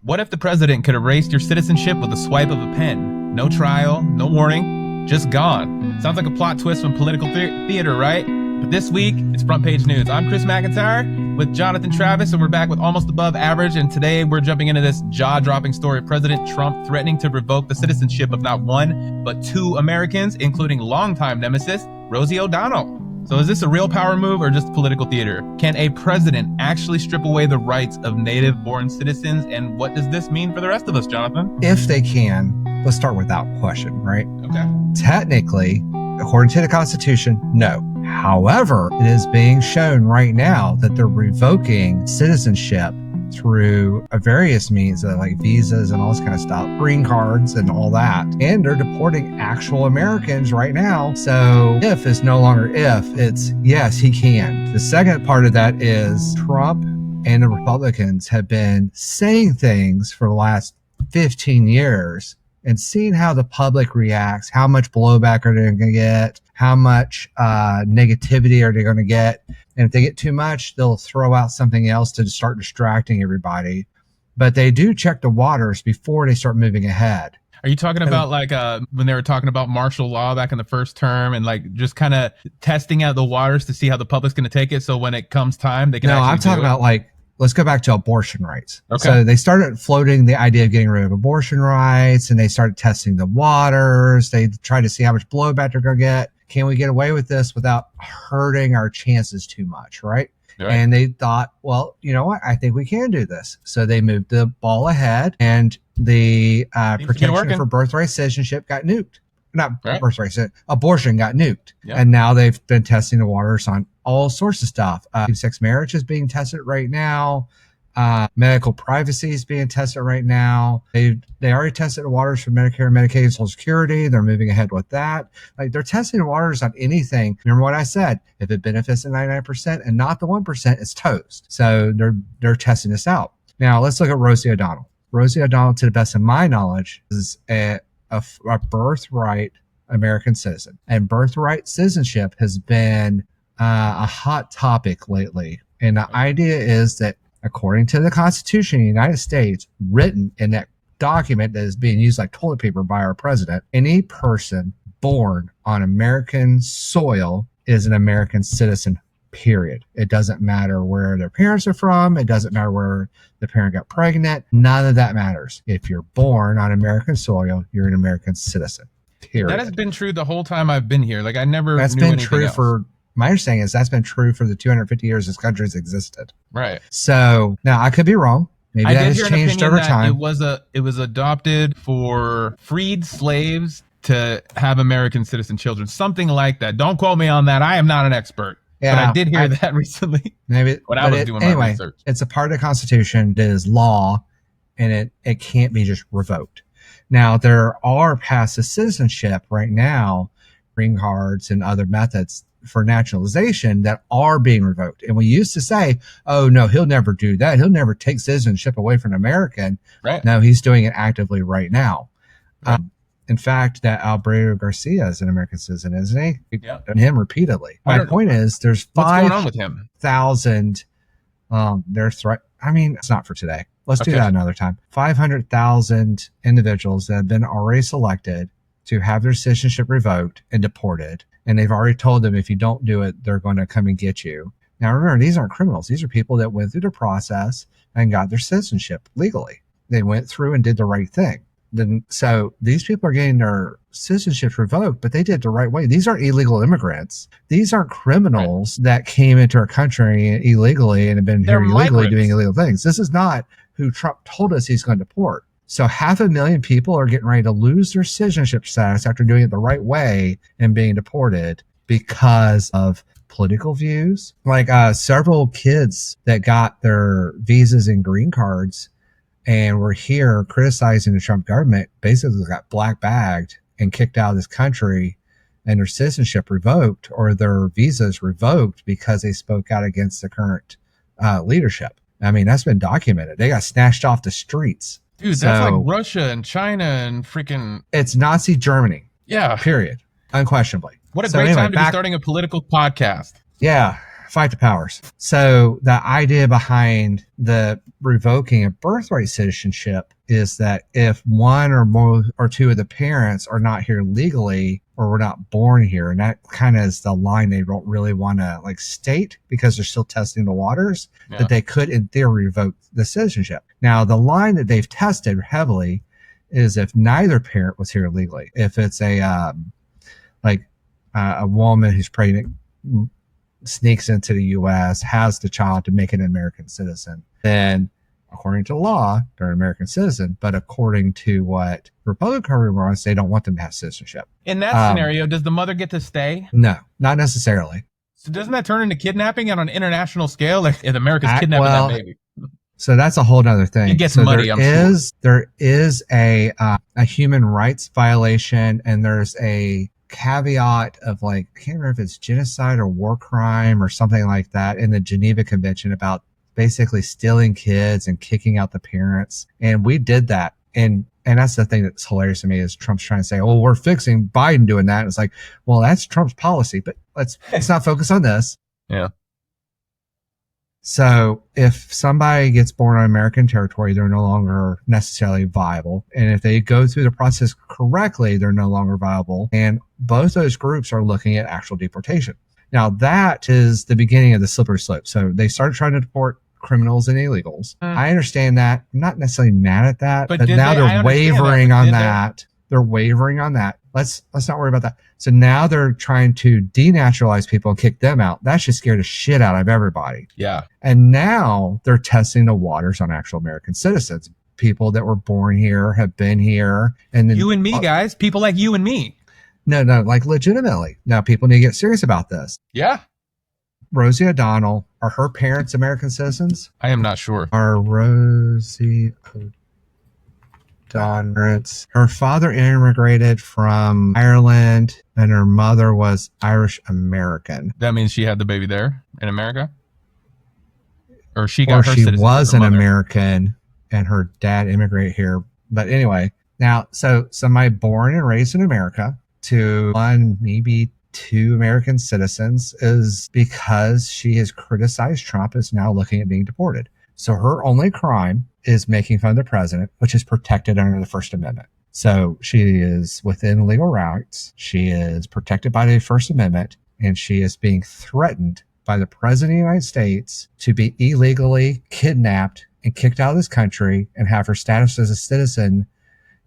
What if the president could erase your citizenship with a swipe of a pen? No trial, no warning, just gone. Sounds like a plot twist from political theater, right? But this week, it's front page news. I'm Chris McIntyre with Jonathan Travis, and we're back with Almost Above Average. And today we're jumping into this jaw-dropping story of President Trump threatening to revoke the citizenship of not one, but two Americans, including longtime nemesis Rosie O'Donnell. So is this a real power move or just political theater? Can a president actually strip away the rights of native-born citizens? And what does this mean for the rest of us, Jonathan? If they can, let's start without question, right? Okay. Technically, according to the Constitution, no. However, it is being shown right now that they're revoking citizenship through various means, like visas and all this kind of stuff, green cards and all that. And they're deporting actual Americans right now. So if is no longer if, it's yes, he can. The second part of that is Trump and the Republicans have been saying things for the last 15 years and seeing how the public reacts, how much blowback are they going to get, how much negativity are they going to get. And if they get too much, they'll throw out something else to start distracting everybody. But they do check the waters before they start moving ahead. Are you talking about like when they were talking about martial law back in the first term and like just kind of testing out the waters to see how the public's going to take it? So when it comes time, they can actually I'm talking about like, let's go back to abortion rights. Okay. So they started floating the idea of getting rid of abortion rights, and they started testing the waters. They tried to see how much blowback they're going to get. Can we get away with this without hurting our chances too much, right? And they thought, well, you know what? I think we can do this. So they moved the ball ahead, and the protection for birthright citizenship got nuked. Not birthright, abortion got nuked. Yep. And now they've been testing the waters on all sorts of stuff. Sex marriage is being tested right now. Medical privacy is being tested right now. They already tested the waters for Medicare, Medicaid, and Social Security. They're moving ahead with that. Like, they're testing the waters on anything. Remember what I said? If it benefits the 99% and not the 1%, it's toast. So they're testing this out. Now let's look at Rosie O'Donnell. Rosie O'Donnell, to the best of my knowledge, is a birthright American citizen, and birthright citizenship has been a hot topic lately. And the idea is that, according to the Constitution of the United States, written in that document that is being used like toilet paper by our president, any person born on American soil is an American citizen, period. It doesn't matter where their parents are from. It doesn't matter where the parent got pregnant. None of that matters. If you're born on American soil, you're an American citizen, period. That has been true the whole time I've been here. Like, I never That's knew been anything true else. for... My understanding is that's been true for the 250 years this country's existed. Right. So now I could be wrong. Maybe that has changed over time. It was adopted for freed slaves to have American citizen children, something like that. Don't quote me on that. I am not an expert, but I did hear that recently. Maybe when I was doing my research. It's a part of the Constitution that is law, and it can't be just revoked. Now there are paths to citizenship right now, green cards and other methods for naturalization that are being revoked. And we used to say, oh no, he'll never do that. He'll never take citizenship away from an American. Right. No, he's doing it actively right now. Right. In fact, that Alberto Garcia is an American citizen, isn't he? Yeah. And him repeatedly. My point is there's 5,000 I mean, it's not for today. Let's do that another time. 500,000 individuals that have been already selected to have their citizenship revoked and deported. And they've already told them, if you don't do it, they're going to come and get you. Now, remember, these aren't criminals. These are people that went through the process and got their citizenship legally. They went through and did the right thing. So these people are getting their citizenship revoked, but they did it the right way. These aren't illegal immigrants. These aren't criminals that came into our country illegally and have been here illegally doing illegal things. This is not who Trump told us he's going to deport. So 500,000 people are getting ready to lose their citizenship status after doing it the right way and being deported because of political views. Like several kids that got their visas and green cards and were here criticizing the Trump government basically got black bagged and kicked out of this country and their citizenship revoked or their visas revoked because they spoke out against the current leadership. I mean, that's been documented. They got snatched off the streets. Dude, that's like Russia and China and freaking... It's Nazi Germany. Yeah. Period. Unquestionably. What a great time to be starting a political podcast. Yeah. fight the powers. So the idea behind the revoking of birthright citizenship is that if one or more or two of the parents are not here legally or were not born here, and that kind of is the line they don't really want to like state because they're still testing the waters, that they could in theory revoke the citizenship. Now the line that they've tested heavily is if neither parent was here legally. If it's a woman who's pregnant sneaks into the U.S., has the child to make an American citizen, then according to law, they're an American citizen. But according to what Republican wants, they don't want them to have citizenship. In that scenario, does the mother get to stay? No, not necessarily. So doesn't that turn into kidnapping on an international scale? Like if America's kidnapping that baby? So that's a whole other thing. It gets muddy, I'm sure. There is a human rights violation, and there's a caveat of like, I can't remember if it's genocide or war crime or something like that in the Geneva Convention about basically stealing kids and kicking out the parents. And we did that. And that's the thing that's hilarious to me is Trump's trying to say, oh, we're fixing Biden doing that. And it's like, well, that's Trump's policy, but let's not focus on this. Yeah. So if somebody gets born on American territory, they're no longer necessarily viable. And if they go through the process correctly, they're no longer viable. And both those groups are looking at actual deportation. Now, that is the beginning of the slippery slope. So they started trying to deport criminals and illegals. I understand that. I'm not necessarily mad at that. But now they're wavering on that. They're wavering on that. Let's not worry about that. So now they're trying to denaturalize people and kick them out. That just scared the shit out of everybody. Yeah. And now they're testing the waters on actual American citizens, people that were born here, have been here. And then, you and me, guys, people like you and me. No, like legitimately. Now people need to get serious about this. Yeah. Rosie O'Donnell, are her parents American citizens? I am not sure. Are Rosie Donrance. Her father immigrated from Ireland and her mother was Irish American. That means she had the baby there in America? Or she was an American and her dad immigrated here. But anyway, now, so somebody born and raised in America to one, maybe two American citizens is because she has criticized Trump is now looking at being deported. So her only crime is making fun of the president, which is protected under the First Amendment. So she is within legal rights. She is protected by the First Amendment, and she is being threatened by the president of the United States to be illegally kidnapped and kicked out of this country and have her status as a citizen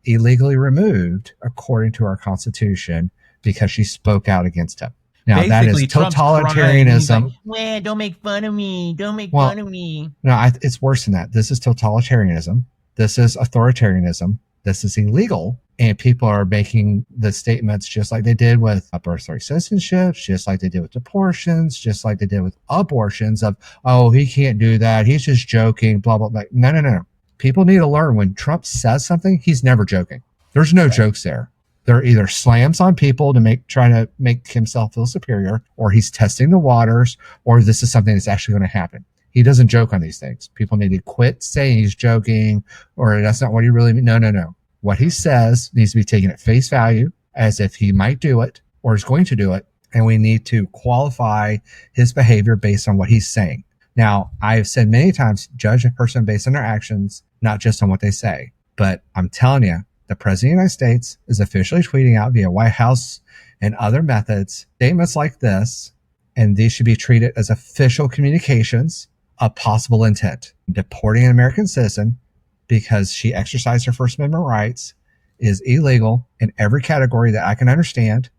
illegally removed according to our Constitution because she spoke out against him. Now, basically, that is totalitarianism. Like, well, don't make fun of me. Don't make fun of me. No, it's worse than that. This is totalitarianism. This is authoritarianism. This is illegal. And people are making the statements just like they did with birthright citizenships, just like they did with deportations, just like they did with abortions of, oh, he can't do that. He's just joking, blah, blah, blah. No. People need to learn when Trump says something, he's never joking. There's no jokes there. They're either slams on people to try to make himself feel superior, or he's testing the waters, or this is something that's actually going to happen. He doesn't joke on these things. People need to quit saying he's joking, or that's not what he really means. No. What he says needs to be taken at face value as if he might do it or is going to do it. And we need to qualify his behavior based on what he's saying. Now, I've said many times, judge a person based on their actions, not just on what they say. But I'm telling you, the President of the United States is officially tweeting out via White House and other methods statements like this, and these should be treated as official communications of possible intent. Deporting an American citizen because she exercised her First Amendment rights is illegal in every category that I can understand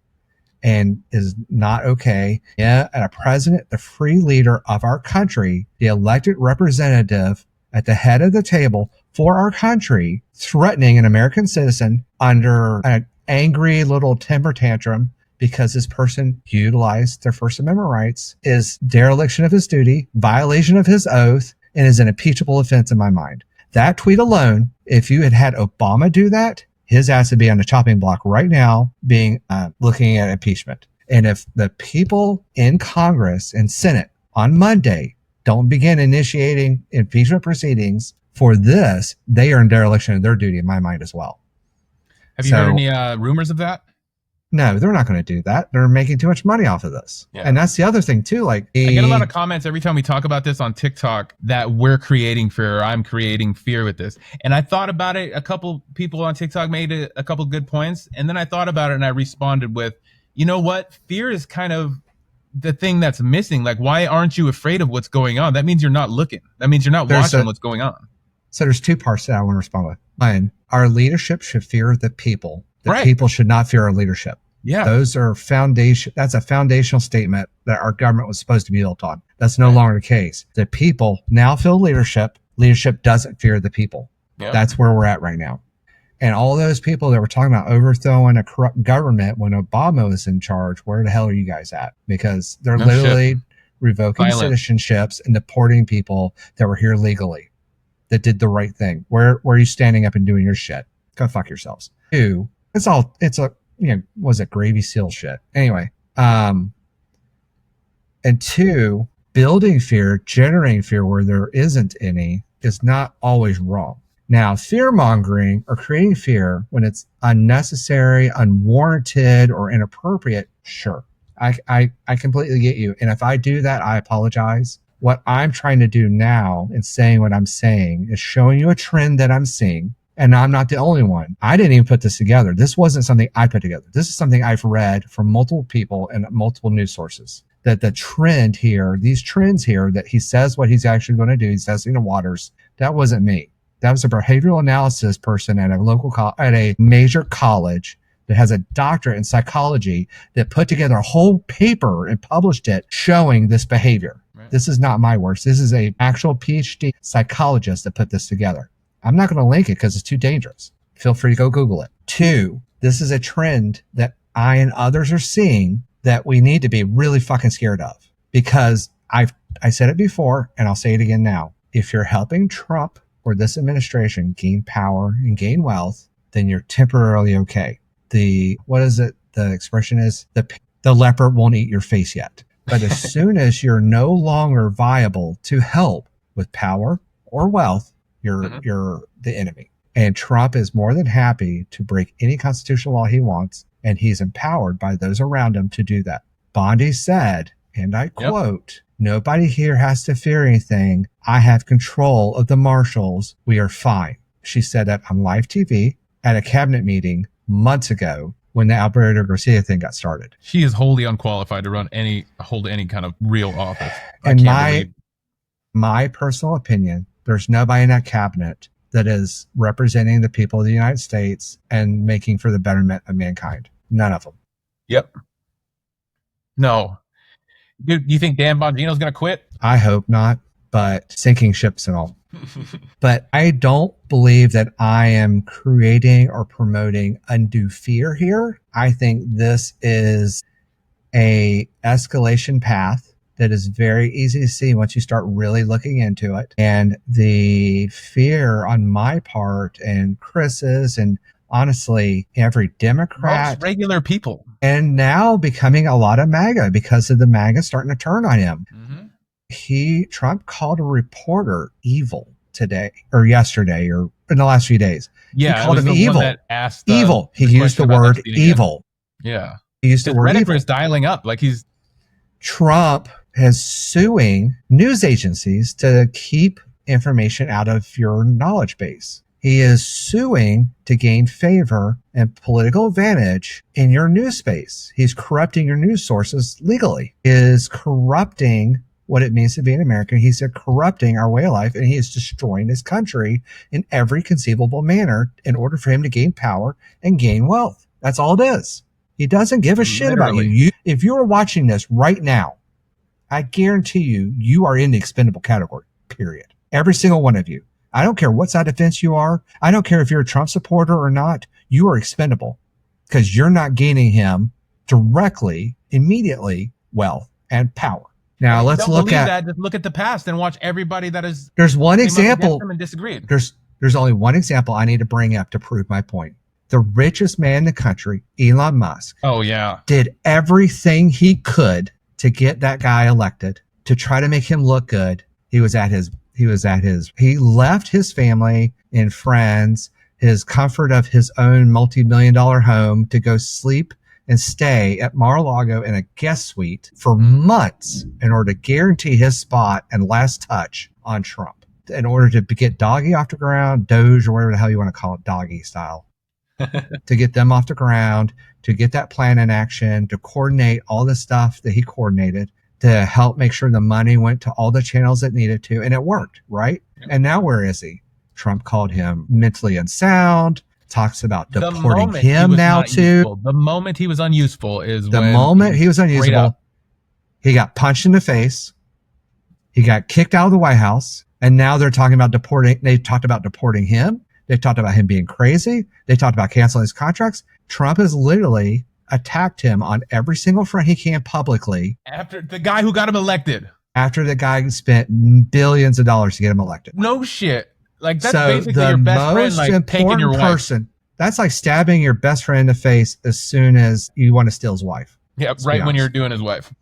and is not okay. Yeah, and a president, the free leader of our country, the elected representative at the head of the table for our country, threatening an American citizen under an angry little temper tantrum because this person utilized their First Amendment rights is dereliction of his duty, violation of his oath, and is an impeachable offense in my mind. That tweet alone, if you had Obama do that, his ass would be on the chopping block right now looking at impeachment. And if the people in Congress and Senate on Monday don't begin initiating impeachment proceedings for this, they are in dereliction of their duty in my mind as well. Have you heard any rumors of that? No, they're not going to do that. They're making too much money off of this. Yeah. And that's the other thing too. Like, I get a lot of comments every time we talk about this on TikTok that we're creating fear, or I'm creating fear with this. And I thought about it. A couple people on TikTok made a couple good points. And then I thought about it and I responded with, you know what? Fear is kind of the thing that's missing. Like, why aren't you afraid of what's going on? That means you're not looking. That means you're not watching what's going on. So there's two parts that I want to respond with. One, our leadership should fear the people. The Right. people should not fear our leadership. Yeah. Those are foundation. That's a foundational statement that our government was supposed to be built on. That's no longer the case. The people now feel leadership. Leadership doesn't fear the people. Yeah. That's where we're at right now. And all those people that were talking about overthrowing a corrupt government when Obama was in charge, where the hell are you guys at? Because they're literally revoking citizenships and deporting people that were here legally, that did the right thing. Where are you standing up and doing your shit? Go fuck yourselves. Two, it's a, was it Gravy Seal shit? Anyway, and two, building fear, generating fear where there isn't any is not always wrong. Now, fear mongering or creating fear when it's unnecessary, unwarranted, or inappropriate, sure. I completely get you. And if I do that, I apologize. What I'm trying to do now in saying what I'm saying is showing you a trend that I'm seeing. And I'm not the only one. I didn't even put this together. This wasn't something I put together. This is something I've read from multiple people and multiple news sources. That the trend here, these trends here, that he says what he's actually going to do, he's testing the waters, that wasn't me. That was a behavioral analysis person at at a major college that has a doctorate in psychology that put together a whole paper and published it showing this behavior. Right. This is not my words. This is an actual PhD psychologist that put this together. I'm not going to link it because it's too dangerous. Feel free to go Google it. Two, this is a trend that I and others are seeing that we need to be really fucking scared of, because I said it before and I'll say it again now. If you're helping Trump or this administration gain power and gain wealth, then you're temporarily okay. The expression is the leopard won't eat your face yet. But as soon as you're no longer viable to help with power or wealth, you're the enemy. And Trump is more than happy to break any constitutional law he wants, and he's empowered by those around him to do that. Bondi said, and I quote, "Nobody here has to fear anything. I have control of the marshals. We are fine." She said that on live TV at a cabinet meeting months ago when the Alberto Garcia thing got started. She is wholly unqualified to hold any kind of real office. And my personal opinion, there's nobody in that cabinet that is representing the people of the United States and making for the betterment of mankind. None of them. Yep. No. You think Dan Bongino's going to quit? I hope not, but sinking ships and all. But I don't believe that I am creating or promoting undue fear here. I think this is a escalation path that is very easy to see once you start really looking into it. And the fear on my part and Chris's and honestly every Democrat, most regular people, and now becoming a lot of MAGA because of the MAGA starting to turn on him. Mm-hmm. Trump called a reporter evil today or yesterday or in the last few days. Yeah, he called him evil. Evil. He used the word evil. Yeah. He used the word evil. Is dialing up like he's Trump is suing news agencies to keep information out of your knowledge base. He is suing to gain favor and political advantage in your news space. He's corrupting your news sources legally. He is corrupting what it means to be an American. He's corrupting our way of life, and he is destroying his country in every conceivable manner in order for him to gain power and gain wealth. That's all it is. He doesn't give a shit about you. If you are watching this right now, I guarantee you are in the expendable category, period. Every single one of you. I don't care what side of the fence you are. I don't care if you're a Trump supporter or not. You are expendable because you're not gaining him directly, immediately, wealth and power. Now let's look at that. Just look at the past and watch everybody that is. There's one example. And disagreed. There's only one example I need to bring up to prove my point. The richest man in the country, Elon Musk. Oh yeah. Did everything he could to get that guy elected, to try to make him look good. He left his family and friends, his comfort of his own multi-million-dollar home to go sleep and stay at Mar-a-Lago in a guest suite for months in order to guarantee his spot and last touch on Trump, in order to get Doggy off the ground, Doge, or whatever the hell you want to call it, Doggy style, to get them off the ground, to get that plan in action, to coordinate all the stuff that he coordinated, to help make sure the money went to all the channels it needed to. And it worked, right? Yep. And now where is he? Trump called him mentally unsound, talks about deporting him now too. The moment he was unuseful is the moment he was unusable. He got punched in the face. He got kicked out of the White House. And now they're talking about deporting. They talked about deporting him. They talked about him being crazy. They talked about canceling his contracts. Trump has literally attacked him on every single front he can publicly. After the guy who got him elected. After the guy spent billions of dollars to get him elected. No shit. Like, that's basically your best friend, like, taking your wife. That's like stabbing your best friend in the face as soon as you want to steal his wife. Yeah, right when you're doing his wife.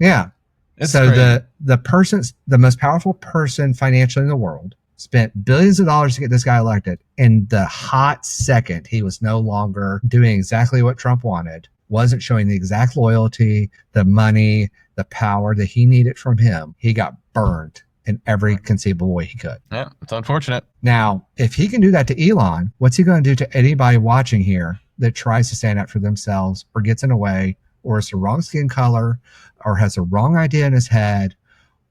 Yeah. It's so crazy. The most powerful person financially in the world spent billions of dollars to get this guy elected. In the hot second, he was no longer doing exactly what Trump wanted, wasn't showing the exact loyalty, the money, the power that he needed from him. He got burned in every conceivable way he could. Yeah, it's unfortunate. Now, if he can do that to Elon, what's he going to do to anybody watching here that tries to stand up for themselves or gets in the way or is the wrong skin color or has the wrong idea in his head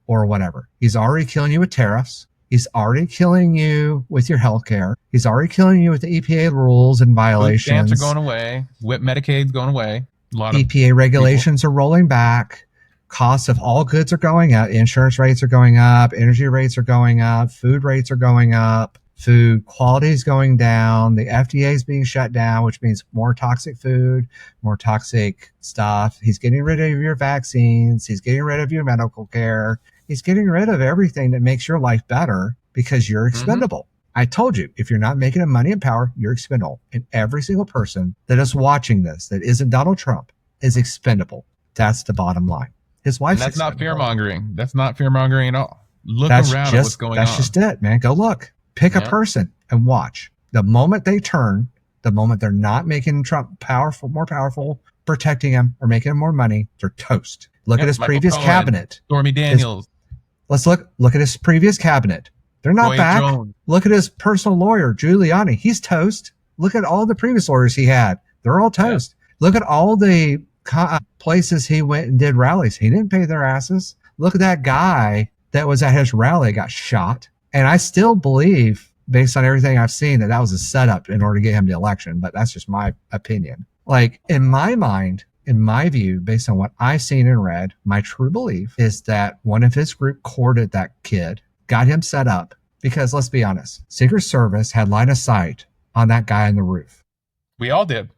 or whatever? He's already killing you with tariffs. He's already killing you with your health care. He's already killing you with the EPA rules and violations. Food stamps are going away. Medicaid's going away. A lot of EPA regulations are rolling back. Costs of all goods are going up. Insurance rates are going up. Energy rates are going up. Food rates are going up. Food quality is going down. The FDA is being shut down, which means more toxic food, more toxic stuff. He's getting rid of your vaccines. He's getting rid of your medical care. He's getting rid of everything that makes your life better because you're expendable. Mm-hmm. I told you, if you're not making it money and power, you're expendable. And every single person that is watching this that isn't Donald Trump is expendable. That's the bottom line. His wife's That's not fear-mongering. That's not fear-mongering at all. Look around at what's going on. That's just it, man. Go look. Pick a person and watch. The moment they turn, the moment they're not making Trump more powerful, protecting him or making him more money, they're toast. Look at his previous cabinet. Stormy Daniels. Let's look at his previous cabinet. They're not Roy back. Jones. Look at his personal lawyer, Giuliani. He's toast. Look at all the previous lawyers he had. They're all toast. Look at all the places he went and did rallies. He didn't pay their asses. Look at that guy that was at his rally, got shot. And I still believe, based on everything I've seen, that was a setup in order to get him the election. But that's just my opinion. Like, in my mind, in my view, based on what I've seen and read, my true belief is that one of his group courted that kid, got him set up. Because let's be honest, Secret Service had line of sight on that guy on the roof. We all did.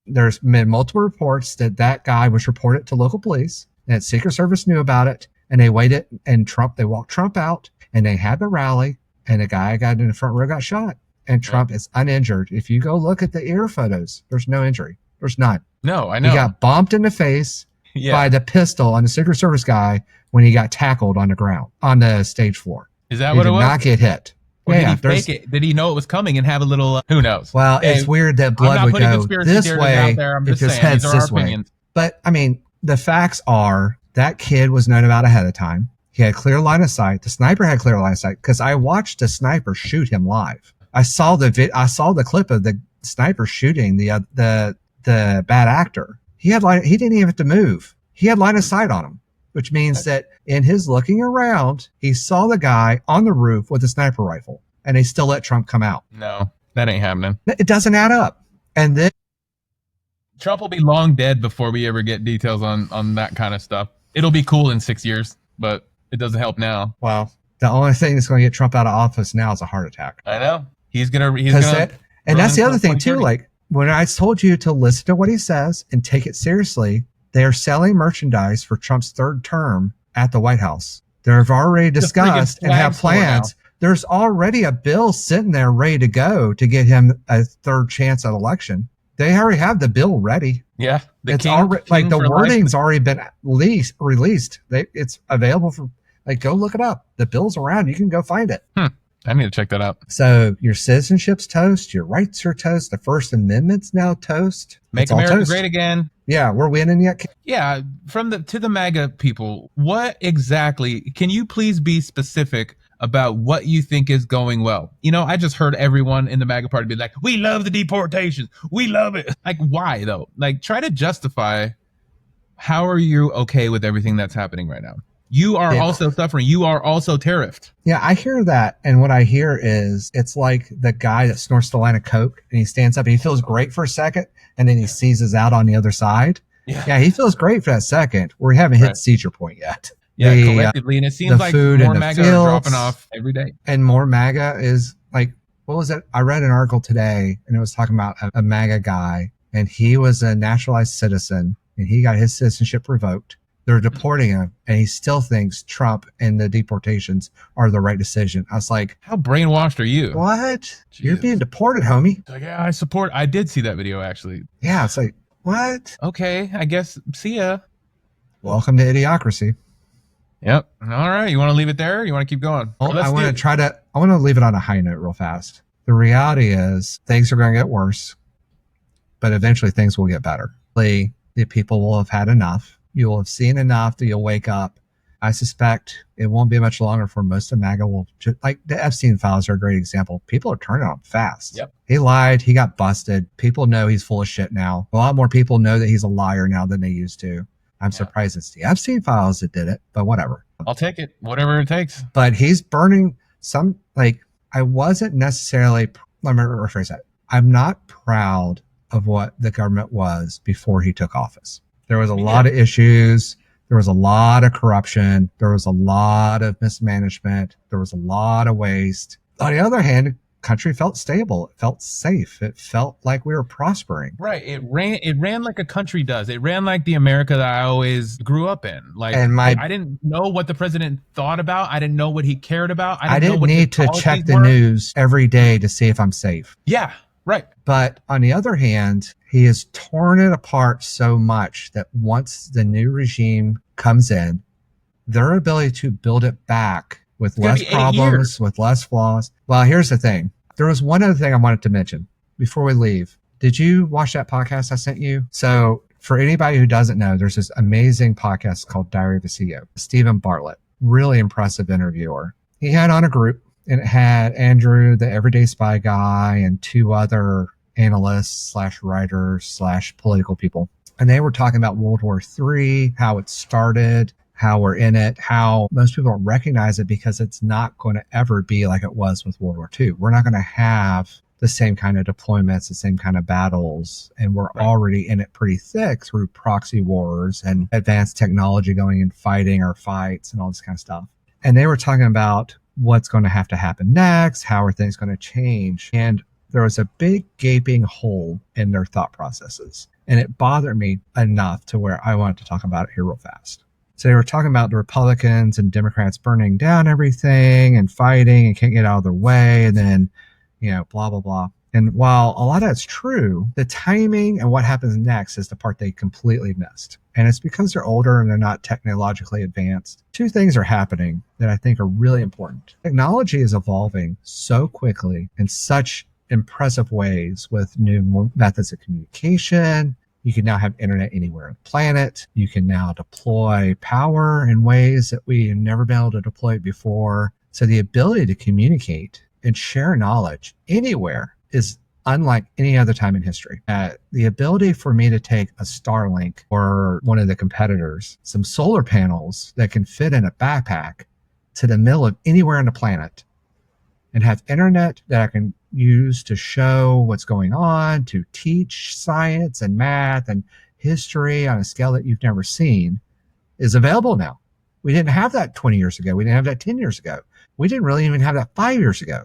There's been multiple reports that guy was reported to local police, and Secret Service knew about it, and they waited, and they walked Trump out, and they had the rally, and a guy got in the front row, got shot, and Trump is uninjured. If you go look at the ear photos, there's no injury. There's none. No, I know. He got bumped in the face by the pistol on the Secret Service guy when he got tackled on the ground, on the stage floor. Is that what it was? He did not get hit. Or did he fake it? Did he know it was coming and have a little, who knows? Well, it's weird that blood would go this way if his head's this way. But, I mean, the facts are that kid was known about ahead of time. He had clear line of sight. The sniper had clear line of sight because I watched the sniper shoot him live. I saw the clip of the sniper shooting the bad actor. He didn't even have to move. He had line of sight on him, which means that in his looking around, he saw the guy on the roof with a sniper rifle, and they still let Trump come out. No, that ain't happening. It doesn't add up. And then Trump will be long dead before we ever get details on that kind of stuff. It'll be cool in 6 years, but it doesn't help now. Well, the only thing that's going to get Trump out of office now is a heart attack. I know. He's gonna. And that's the other thing too. Like, when I told you to listen to what he says and take it seriously, they are selling merchandise for Trump's third term at the White House. They've already discussed and have plans. There's already a bill sitting there ready to go to get him a third chance at election. They already have the bill ready. Yeah. The wording's already been released. It's available for, go look it up. The bill's around. You can go find it. I need to check that out. So your citizenship's toast, your rights are toast, the First Amendment's now toast. Make It's all America toast. great again. Yeah, we're winning yet. Yeah, to the MAGA people, what exactly, can you please be specific about what you think is going well? You know, I just heard everyone in the MAGA party be like, we love the deportations. We love it. Like, why though? Like, try to justify how are you okay with everything that's happening right now? You are also suffering. You are also tariffed. Yeah, I hear that. And what I hear is it's like the guy that snorts the line of coke and he stands up and he feels great for a second and then he seizes out on the other side. Yeah, he feels great for that second. We haven't hit the seizure point yet. Yeah, collectively. And it seems like more MAGA are dropping off every day. And more MAGA is like, what was it? I read an article today and it was talking about a MAGA guy and he was a naturalized citizen and he got his citizenship revoked. They're deporting him, and he still thinks Trump and the deportations are the right decision. I was like, how brainwashed are you? What? Jeez. You're being deported, homie. Like, yeah, I did see that video, actually. Yeah, it's like, what? Okay, I guess, see ya. Welcome to Idiocracy. Yep. All right, you want to leave it there? Or you want to keep going? Well, I want to leave it on a high note real fast. The reality is things are going to get worse, but eventually things will get better. The people will have had enough. You will have seen enough that you'll wake up. I suspect it won't be much longer for most of MAGA will just, like the Epstein files are a great example. People are turning on him fast. Yep. He lied. He got busted. People know he's full of shit now. A lot more people know that he's a liar now than they used to. I'm surprised it's the Epstein files that did it, but whatever. I'll take it. Whatever it takes. But he's burning some, like, I wasn't necessarily, let me rephrase that. I'm not proud of what the government was before he took office. There was a lot of issues. There was a lot of corruption. There was a lot of mismanagement. There was a lot of waste. On the other hand, the country felt stable. It felt safe. It felt like we were prospering. Right. It ran like a country does. It ran like the America that I always grew up in. Like, I didn't know what the president thought about. I didn't know what he cared about. I didn't need to check the news every day to see if I'm safe. Yeah. Right. But on the other hand, he has torn it apart so much that once the new regime comes in, their ability to build it back with less problems, with less flaws. Well, here's the thing. There was one other thing I wanted to mention before we leave. Did you watch that podcast I sent you? So for anybody who doesn't know, there's this amazing podcast called Diary of a CEO. Stephen Bartlett, really impressive interviewer. He had on a group. And it had Andrew, the everyday spy guy, and two other analysts / writers / political people. And they were talking about World War III, how it started, how we're in it, how most people don't recognize it because it's not going to ever be like it was with World War II. We're not going to have the same kind of deployments, the same kind of battles. And we're already in it pretty thick through proxy wars and advanced technology going and fighting our fights and all this kind of stuff. And they were talking about what's going to have to happen next, how are things going to change. And there was a big gaping hole in their thought processes. And it bothered me enough to where I wanted to talk about it here real fast. So they were talking about the Republicans and Democrats burning down everything and fighting and can't get out of their way. And then, blah, blah, blah. And while a lot of that's true, the timing and what happens next is the part they completely missed. And it's because they're older and they're not technologically advanced. Two things are happening that I think are really important. Technology is evolving so quickly in such impressive ways with new methods of communication. You can now have internet anywhere on the planet. You can now deploy power in ways that we have never been able to deploy before. So the ability to communicate and share knowledge anywhere is unlike any other time in history. The ability for me to take a Starlink or one of the competitors, some solar panels that can fit in a backpack to the middle of anywhere on the planet and have internet that I can use to show what's going on, to teach science and math and history on a scale that you've never seen is available now. We didn't have that 20 years ago. We didn't have that 10 years ago. We didn't really even have that 5 years ago.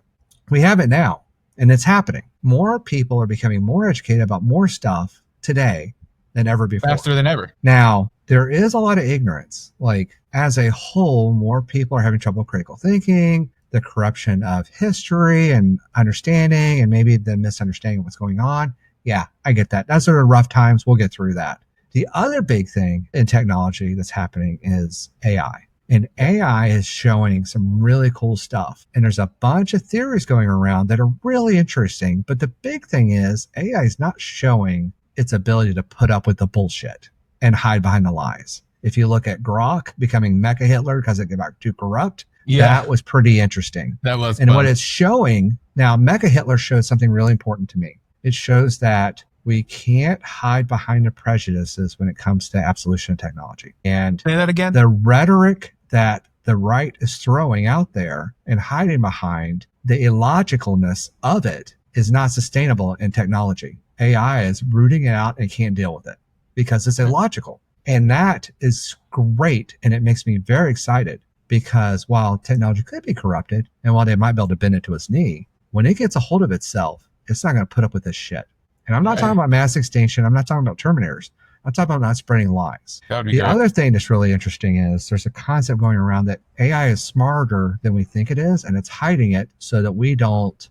We have it now, and it's happening. More people are becoming more educated about more stuff today than ever before. Faster than ever. Now, there is a lot of ignorance. Like, as a whole, more people are having trouble critical thinking, the corruption of history and understanding, and maybe the misunderstanding of what's going on. Yeah, I get that. That's sort of rough times. We'll get through that. The other big thing in technology that's happening is AI. And AI is showing some really cool stuff. And there's a bunch of theories going around that are really interesting. But the big thing is AI is not showing its ability to put up with the bullshit and hide behind the lies. If you look at Grok becoming Mecha Hitler because it got too corrupt, that was pretty interesting. That was and fun. What it's showing now, Mecha Hitler shows something really important to me. It shows that we can't hide behind the prejudices when it comes to absolution of technology. And say that again. The rhetoric that the right is throwing out there and hiding behind, the illogicalness of it is not sustainable in technology. AI is rooting it out and can't deal with it because it's illogical. And that is great. And it makes me very excited because while technology could be corrupted and while they might be able to bend it to its knee, when it gets a hold of itself, it's not going to put up with this shit. And I'm not talking about mass extinction. I'm not talking about Terminators. I'm talking about not spreading lies. The other thing that's really interesting is there's a concept going around that AI is smarter than we think it is, and it's hiding it so that we don't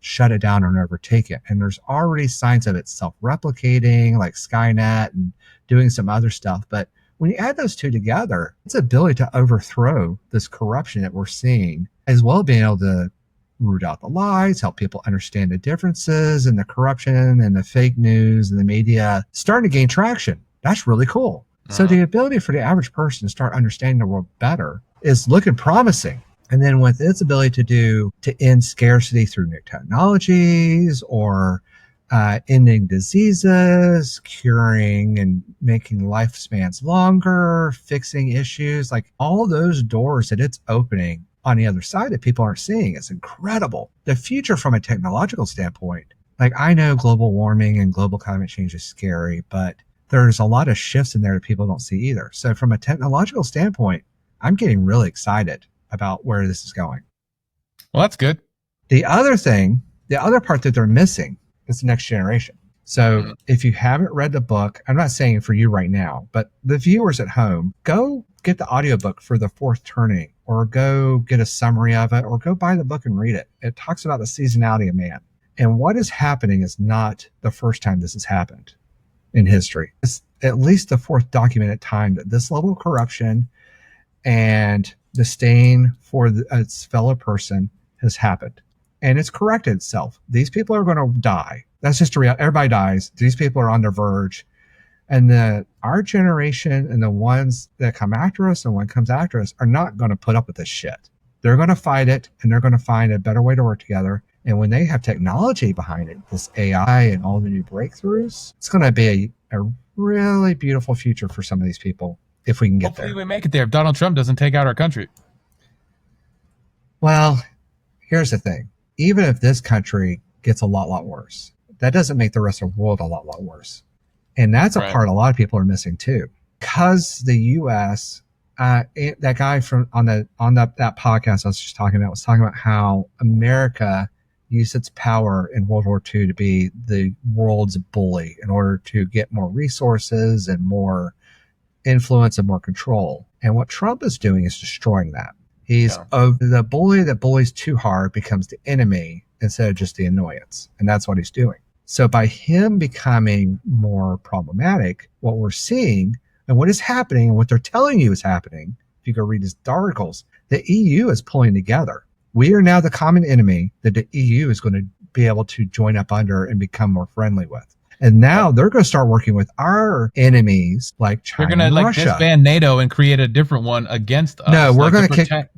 shut it down or overtake it. And there's already signs of it self-replicating, like Skynet and doing some other stuff. But when you add those two together, its ability to overthrow this corruption that we're seeing, as well as being able to root out the lies, help people understand the differences and the corruption and the fake news and the media, starting to gain traction. That's really cool. So the ability for the average person to start understanding the world better is looking promising. And then with its ability to end scarcity through new technologies or ending diseases, curing and making lifespans longer, fixing issues, like all those doors that it's opening on the other side that people aren't seeing. It's incredible. The future from a technological standpoint, like I know global warming and global climate change is scary, but there's a lot of shifts in there that people don't see either. So from a technological standpoint, I'm getting really excited about where this is going. Well, that's good. The other part that they're missing is the next generation. So if you haven't read the book, I'm not saying for you right now, but the viewers at home, go get the audiobook for The Fourth Turning, or go get a summary of it, or go buy the book and read it. It talks about the seasonality of man. And what is happening is not the first time this has happened in history. It's at least the fourth documented time that this level of corruption and disdain for its fellow person has happened. And it's corrected itself. These people are going to die. That's just a reality. Everybody dies. These people are on the verge. And our generation and the ones that come after us and one comes after us are not going to put up with this shit. They're going to fight it, and they're going to find a better way to work together. And when they have technology behind it, this AI and all the new breakthroughs, it's going to be a really beautiful future for some of these people if we can get there. Hopefully we make it there if Donald Trump doesn't take out our country. Well, here's the thing. Even if this country gets a lot worse, that doesn't make the rest of the world a lot worse. And that's a part a lot of people are missing too. Because the U.S., that guy from on that podcast I was just talking about was talking about how America used its power in World War II to be the world's bully in order to get more resources and more influence and more control. And what Trump is doing is destroying that. He's the bully that bullies too hard becomes the enemy instead of just the annoyance. And that's what he's doing. So by him becoming more problematic, what we're seeing and what is happening and what they're telling you is happening, if you go read his articles, the EU is pulling together. We are now the common enemy that the EU is going to be able to join up under and become more friendly with. And now they're going to start working with our enemies like China and Russia. They're going to disband NATO and create a different one against us. No, we're going to kick.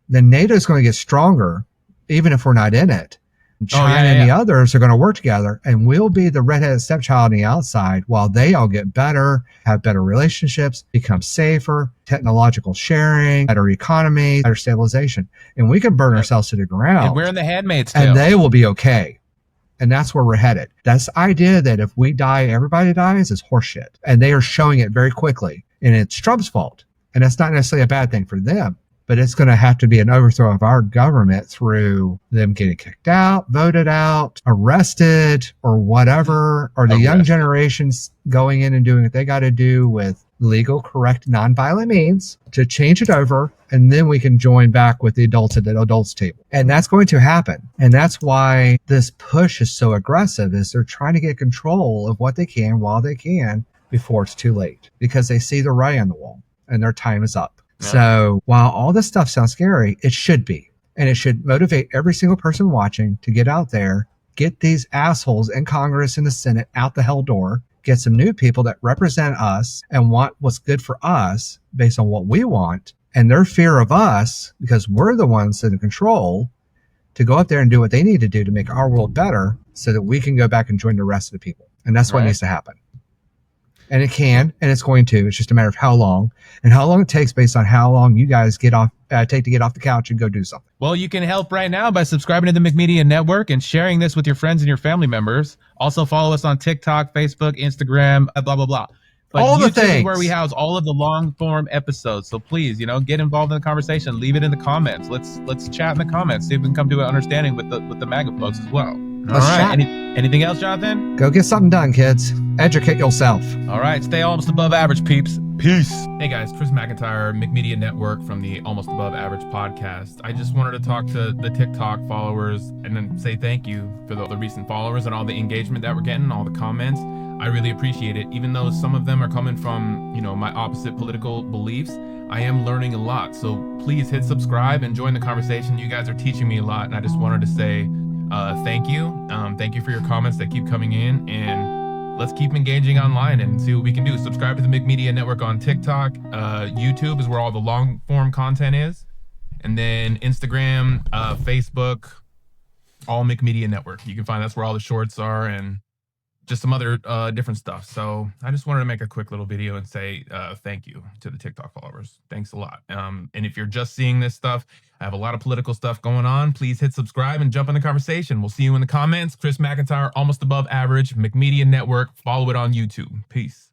The NATO is going to get stronger, even if we're not in it. China and the others are going to work together, and we'll be the redheaded stepchild on the outside while they all get better, have better relationships, become safer, technological sharing, better economy, better stabilization. And we can burn ourselves to the ground. And we're in the handmaid's tale. And they will be okay. And that's where we're headed. That's the idea that if we die, everybody dies is horseshit. And they are showing it very quickly. And it's Trump's fault. And that's not necessarily a bad thing for them. But it's going to have to be an overthrow of our government through them getting kicked out, voted out, arrested, or whatever, or the young generations going in and doing what they got to do with legal, correct, nonviolent means to change it over. And then we can join back with the adults at the adults table. And that's going to happen. And that's why this push is so aggressive, is they're trying to get control of what they can while they can before it's too late, because they see the writing on the wall and their time is up. Yeah. So while all this stuff sounds scary, it should be. And it should motivate every single person watching to get out there, get these assholes in Congress and the Senate out the hell door, get some new people that represent us and want what's good for us based on what we want, and their fear of us, because we're the ones in control, to go up there and do what they need to do to make our world better so that we can go back and join the rest of the people. And that's what needs to happen. And it can, and it's going to. It's just a matter of how long and how long it takes based on how long you guys take to get off the couch and go do something. Well, you can help right now by subscribing to the McMedia Network and sharing this with your friends and your family members. Also follow us on TikTok, Facebook, Instagram, blah, blah, blah. But all the YouTube things is where we house all of the long form episodes. So please, get involved in the conversation. Leave it in the comments. Let's chat in the comments. See if we can come to an understanding with the MAGA folks as well. Let's chat. Anything else, Jonathan? Go get something done, kids. Educate yourself. All right. Stay almost above average, peeps. Peace. Hey guys, Chris McIntyre, McMedia Network from the Almost Above Average podcast. I just wanted to talk to the TikTok followers and then say thank you for the recent followers and all the engagement that we're getting, all the comments. I really appreciate it. Even though some of them are coming from, my opposite political beliefs, I am learning a lot. So please hit subscribe and join the conversation. You guys are teaching me a lot, and I just wanted to say thank you. Thank you for your comments that keep coming in, and let's keep engaging online and see what we can do. Subscribe to the McMedia Network on TikTok. YouTube is where all the long form content is. And then Instagram, Facebook, all McMedia Network. You can find that's where all the shorts are and just some other different stuff. So I just wanted to make a quick little video and say thank you to the TikTok followers. Thanks a lot. And if you're just seeing this stuff, I have a lot of political stuff going on. Please hit subscribe and jump in the conversation. We'll see you in the comments. Chris McIntyre, Almost Above Average, McMedia Network. Follow it on YouTube. Peace.